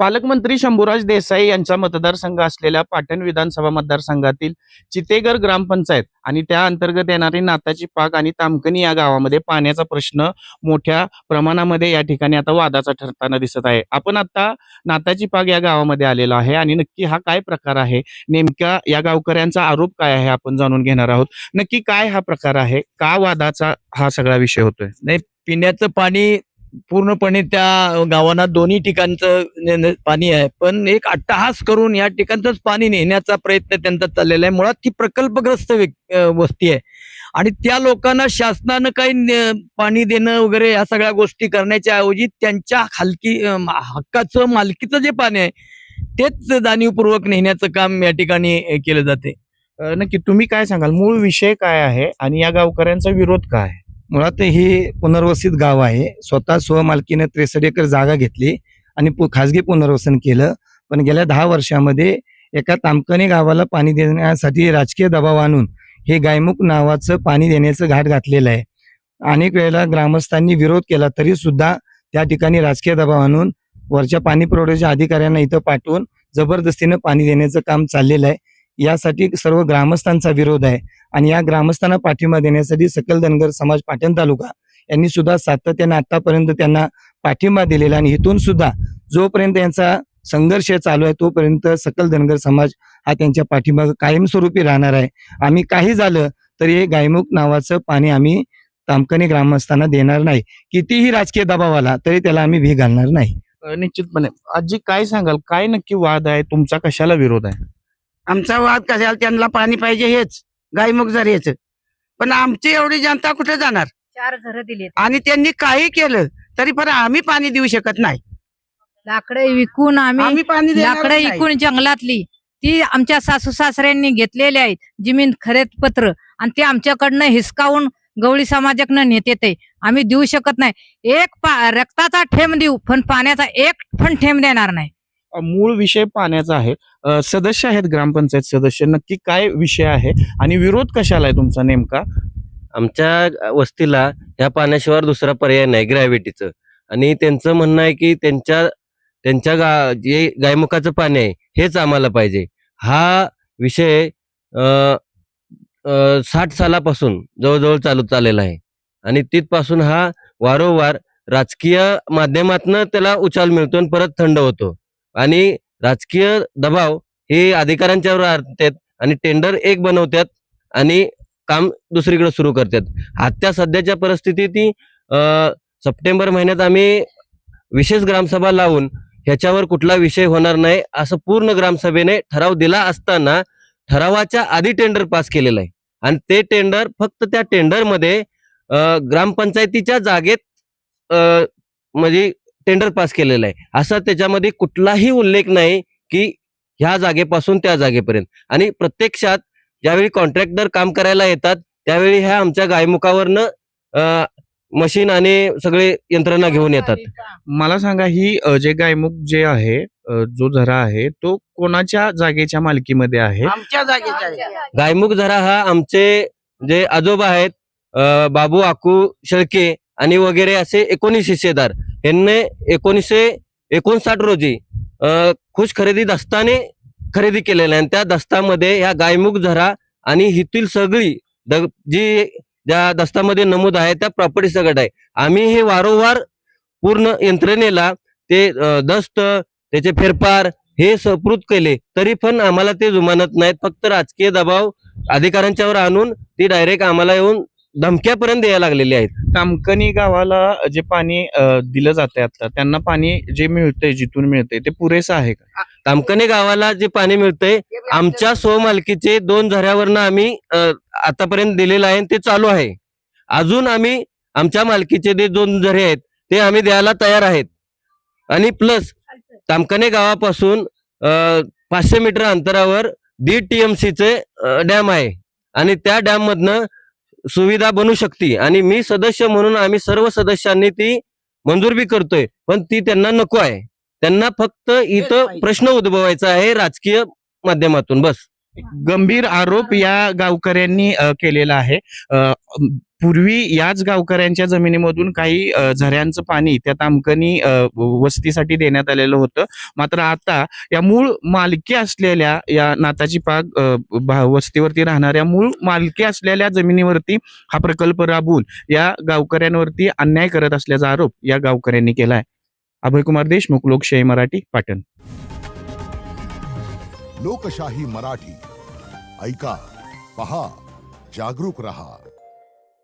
पालकमंत्री शंभूराज देसाई यांचा मतदारसंघ असलेल्या पाटण विधानसभा मतदारसंघातील चितेघर ग्रामपंचायत आणि त्या अंतर्गत येणारी नाताची पाक आणि तामकणी या गावामध्ये पाण्याचा प्रश्न मोठ्या प्रमाणामध्ये या ठिकाणी आता वादाचा ठरताना दिसत आहे. आपण आता नाताची पाक या गावामध्ये आलेलो आहे आणि नक्की हा काय प्रकार आहे, नेमका या गावकऱ्यांचा आरोप काय आहे आपण जाणून घेणार आहोत. नक्की काय हा प्रकार आहे, का वादाचा हा सगळा विषय होतोय? नाही, पिण्याचं पाणी पूर्णपणे त्या गावांना दोन्ही ठिकाणचं पाणी आहे, पण एक अट्टहास करून या ठिकाणचंच पाणी नेण्याचा प्रयत्न त्यांचा चाललेला आहे. मुळात ही प्रकल्पग्रस्त वस्ती आहे आणि त्या लोकांना शासनानं काही पाणी देणं वगैरे या सगळ्या गोष्टी करण्याच्या ऐवजी त्यांच्या हक्काचं मालकीचं जे पाणी आहे तेच जाणीवपूर्वक नेण्याचं काम या ठिकाणी केलं जाते. नक्की तुम्ही काय सांगाल, मूळ विषय काय आहे आणि या गावकऱ्यांचा विरोध काय आहे? मुळात हे पुनर्वसित गाव आहे. स्वतः स्वमालकीने 63 एकर जागा घेतली आणि खाजगी पुनर्वसन केलं. पण गेल्या 10 वर्षामध्ये एका तामकणी गावाला पाणी देण्यासाठी राजकीय दबाव आणून हे गायमुख नावाचं पाणी देण्याचं घाट घातलेलं आहे. अनेक वेळेला ग्रामस्थांनी विरोध केला तरी सुद्धा त्या ठिकाणी राजकीय दबाव आणून वरच्या पाणी पुरवठ्याच्या अधिकाऱ्यांना इथं पाठवून जबरदस्तीनं पाणी देण्याचं काम चाललेलं आहे. यासाठी सर्व ग्रामस्थांचा विरोध आहे आणि या ग्रामस्थांना पाठिंबा देण्यासाठी सकल धनगर समाज पाटण तालुका यांनी सुद्धा सातत्याने आतापर्यंत त्यांना पाठिंबा दिलेला आणि इथून सुद्धा जोपर्यंत यांचा संघर्ष चालू आहे तोपर्यंत सकल धनगर समाज हा त्यांच्या पाठिंबा कायमस्वरूपी राहणार आहे. आम्ही काही झालं तरी हे गायमुख नावाचं पाणी आम्ही तामकणी ग्रामस्थांना देणार नाही. कितीही राजकीय दबाव आला तरी त्याला आम्ही भी घालणार नाही. निश्चितपणे आजी काय सांगाल, काय नक्की वाद आहे तुमचा, कशाला विरोध आहे? आमचा वाद कशाला, त्यांना पाणी पाहिजे हेच गायमुख झरेच, पण आमची एवढी जनता कुठे जाणार? 4 घरं दिलीत आणि त्यांनी काही केलं तरी पण आम्ही पाणी देऊ शकत नाही. लाकडे विकून आम्ही पाणी देणार लाकडे नाही. विकून जंगलातली ती आमच्या सासू सासऱ्यांनी घेतलेली आहेत जमीन खरेद पत्र आणि ते आमच्याकडनं हिसकावून गवळी समाजाकडनं नेते ते आम्ही देऊ शकत नाही. रक्ताचा ठेम देऊ पण पाण्याचा एक पण ठेम देणार नाही. मूळ विषय पाण्याचा आहे. सदस्य आहेत ग्रामपंचायत सदस्य, नक्की काय विषय आहे आणि विरोध कशाला आहे तुमचा नेमका? आमच्या वस्तीला ह्या पाण्याशिवाय दुसरा पर्याय नाही ग्रॅव्हिटीचं, आणि त्यांचं म्हणणं आहे की त्यांच्या जे गायमुखाचं पाणी आहे हेच आम्हाला पाहिजे. हा विषय 60 सालापासून जवळजवळ चालत आलेला आहे आणि तिथपासून हा वारंवार राजकीय माध्यमातून त्याला उचाल मिळतो आणि परत थंड होतो आणि राजकीय दबाव हे अधिकाऱ्यांच्यावर आणतात आणि टेंडर एक बनवतात आणि काम दुसरीकडे सुरू करतात. आजच्या सध्याच्या परिस्थितीत सप्टेंबर महिन्यात आम्ही विशेष ग्रामसभा लावून ह्याच्यावर कुठला विषय होणार नाही असं पूर्ण ग्रामसभेने ठराव दिला असताना ठरावाच्या आधी टेंडर पास केलेलं आहे आणि ते टेंडर फक्त त्या टेंडरमध्ये ग्रामपंचायतीच्या जागेत म्हणजे टेंडर पास केलेलं आहे, असा त्याच्यामध्ये कुठलाही उल्लेख नाही की ह्या जागेपासून त्या जागेपर्यंत. आणि प्रत्यक्षात ज्यावेळी कॉन्ट्रॅक्टर काम करायला येतात त्यावेळी ह्या आमच्या गायमुखावरनं मशीन आणि सगळे यंत्रणा घेऊन येतात. मला सांगा, ही जे गायमुख जे आहे, जो झरा आहे तो कोणाच्या जागेच्या मालकीमध्ये आहे? आमच्या जागेच्या आहे. गायमुख झरा हा आमचे जे आजोबा आहेत बाबू आकू शेळके आणि वगैरे असे 19 हिस्सेदार यांनी 1959 रोजी खुश खरेदी दस्ताने खरेदी केलेला आहे आणि त्या दस्तामध्ये ह्या गायमुख झरा आणि हितील सगळी जी ज्या दस्तामध्ये नमूद आहे त्या प्रॉपर्टी सगळं आहे. आम्ही हे वारंवार पूर्ण यंत्रणेला ते दस्त त्याचे फेरफार हे सुपूर्द केले तरी पण आम्हाला ते जुमानत नाहीत. फक्त राजकीय दबाव अधिकाऱ्यांच्यावर आणून ती डायरेक्ट आम्हाला येऊन धमक्यापर्यंत द्यायला लागलेली आहेत. तामकणी गावाला जे पाणी दिलं जाते आता, त्यांना पाणी जे मिळतंय, जिथून मिळतंय ते पुरेसं आहे का? तामकणी गावाला जे पाणी मिळतंय आमच्या स्वमालकीचे 2 झऱ्यावरनं आम्ही आतापर्यंत दिलेलं आहे, ते चालू आहे. अजून आम्ही आमच्या मालकीचे जे 2 झरे आहेत ते आम्ही द्यायला तयार आहेत. आणि प्लस तामकणी गावापासून 500 मीटर अंतरावर 1.5 TMCचे डॅम आहे आणि त्या डॅम मधनं सुविधा बनू शकते आणि मी सदस्य म्हणून आम्ही सर्व सदस्यांनी ती मंजूर बी करतोय, पण ती त्यांना नको आहे. त्यांना फक्त इथं प्रश्न उद्भवायचा आहे राजकीय माध्यमातून, बस. गंभीर आरोप या गावकऱ्यांनी केलेला आहे. पूर्वी याच गावकऱ्यांच्या जमिनीमधून काही झऱ्यांचं पाणी त्या तामकनी वस्तीसाठी देण्यात आलेलं होतं. मात्र आता या मूळ मालकी असलेल्या या नाताची पाग वस्तीवरती राहणाऱ्या मूळ मालकी असलेल्या जमिनीवरती हा प्रकल्प राबवून या गावकऱ्यांवरती अन्याय करत असल्याचा आरोप या गावकऱ्यांनी केला आहे. अभयकुमार देशमुख, लोकशाही मराठी, पाटण. लोकशाही मराठी ऐका, पहा, जागरूक रहा.